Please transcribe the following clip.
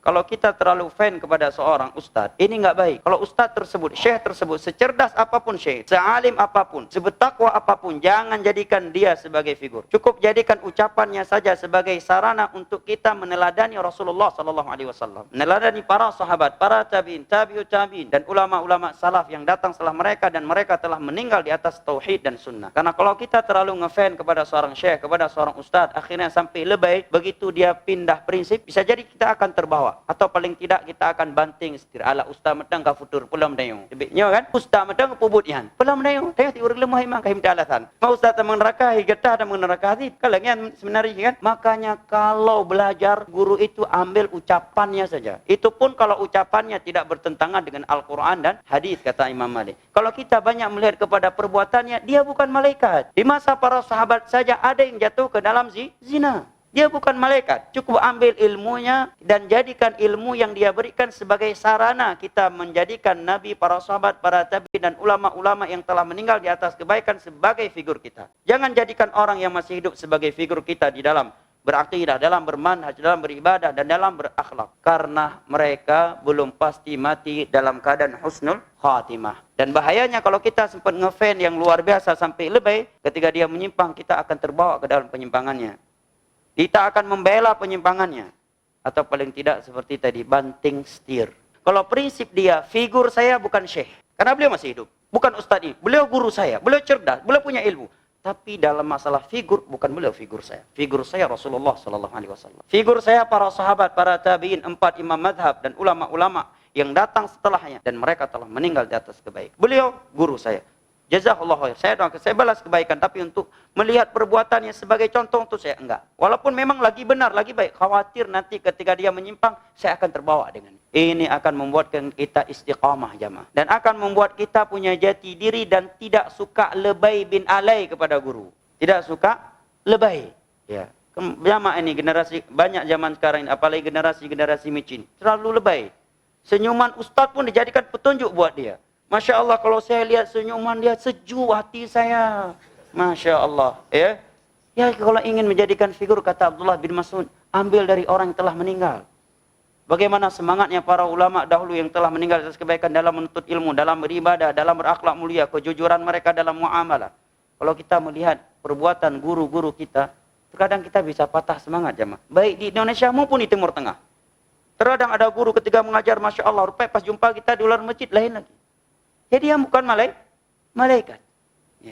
Kalau kita terlalu fan kepada seorang ustadz, ini nggak baik. Kalau ustadz tersebut, syekh tersebut, secerdas apapun syekh, sealim apapun, sebertakwa apapun, jangan jadikan dia sebagai figur. Cukup jadikan ucapannya saja sebagai sarana untuk kita meneladani Rasulullah SAW, meneladani para sahabat, para tabi'in, tabi'ut tabi'in, dan ulama-ulama salaf yang datang setelah mereka, dan mereka telah meninggal di atas tauhid dan sunnah. Karena kalau kita terlalu ngefan kepada seorang syekh, kepada seorang ustadz, akhirnya sampai lebay, begitu dia pindah prinsip, bisa jadi kita akan terbawa. Atau paling tidak kita akan banting setir ala ustaz medang ka futur pulam dayo. Debitnya kan ustaz medang pubut yan. Pulam dayo teh ti urang lemah imang kahim alasan. Mau ustaz ta neraka getah ta neraka hati. Kalangan sebenarnya kan. Makanya kalau belajar guru itu ambil ucapannya saja. Itu pun kalau ucapannya tidak bertentangan dengan Al-Qur'an dan hadis kata Imam Malik. Kalau kita banyak melihat kepada perbuatannya, dia bukan malaikat. Di masa para sahabat saja ada yang jatuh ke dalam zina. Dia bukan malaikat. Cukup ambil ilmunya dan jadikan ilmu yang dia berikan sebagai sarana kita menjadikan Nabi, para sahabat, para tabi'in dan ulama-ulama yang telah meninggal di atas kebaikan sebagai figur kita. Jangan jadikan orang yang masih hidup sebagai figur kita di dalam berakidah, dalam bermanhaj, dalam beribadah dan dalam berakhlak. Karena mereka belum pasti mati dalam keadaan husnul khatimah. Dan bahayanya kalau kita sempat ngefan yang luar biasa sampai lebay, ketika dia menyimpang kita akan terbawa ke dalam penyimpangannya. Kita akan membela penyimpangannya. Atau paling tidak seperti tadi, banting setir. Kalau prinsip dia, figur saya bukan syekh. Karena beliau masih hidup. Bukan ustadz ini. Beliau guru saya. Beliau cerdas. Beliau punya ilmu. Tapi dalam masalah figur, bukan beliau figur saya. Figur saya Rasulullah SAW. Figur saya para sahabat, para tabi'in, 4 imam madhab, dan ulama-ulama yang datang setelahnya. Dan mereka telah meninggal di atas kebaikan. Beliau guru saya. Jazakallah khair. Saya doakan, saya balas kebaikan. Tapi untuk melihat perbuatannya sebagai contoh untuk saya, enggak. Walaupun memang lagi benar, lagi baik. Khawatir nanti ketika dia menyimpang, saya akan terbawa dengan ini. Akan membuat kita istiqamah jamaah. Dan akan membuat kita punya jati diri dan tidak suka lebay bin alay kepada guru. Tidak suka lebay. Ya. Jamaah ini generasi, banyak zaman sekarang ini, apalagi generasi micin. Terlalu lebay. Senyuman ustadz pun dijadikan petunjuk buat dia. Masya Allah, kalau saya lihat senyuman dia, sejuk hati saya. Masya Allah. Ya, kalau ingin menjadikan figur, kata Abdullah bin Mas'ud, ambil dari orang yang telah meninggal. Bagaimana semangatnya para ulama dahulu yang telah meninggal atas kebaikan dalam menuntut ilmu, dalam beribadah, dalam berakhlak mulia, kejujuran mereka dalam muamalah. Kalau kita melihat perbuatan guru-guru kita, terkadang kita bisa patah semangat jemaah. Baik di Indonesia maupun di Timur Tengah. Terkadang ada guru ketika mengajar, Masya Allah, rupanya pas jumpa kita di luar masjid, lain lagi. Jadi dia bukan malaikat.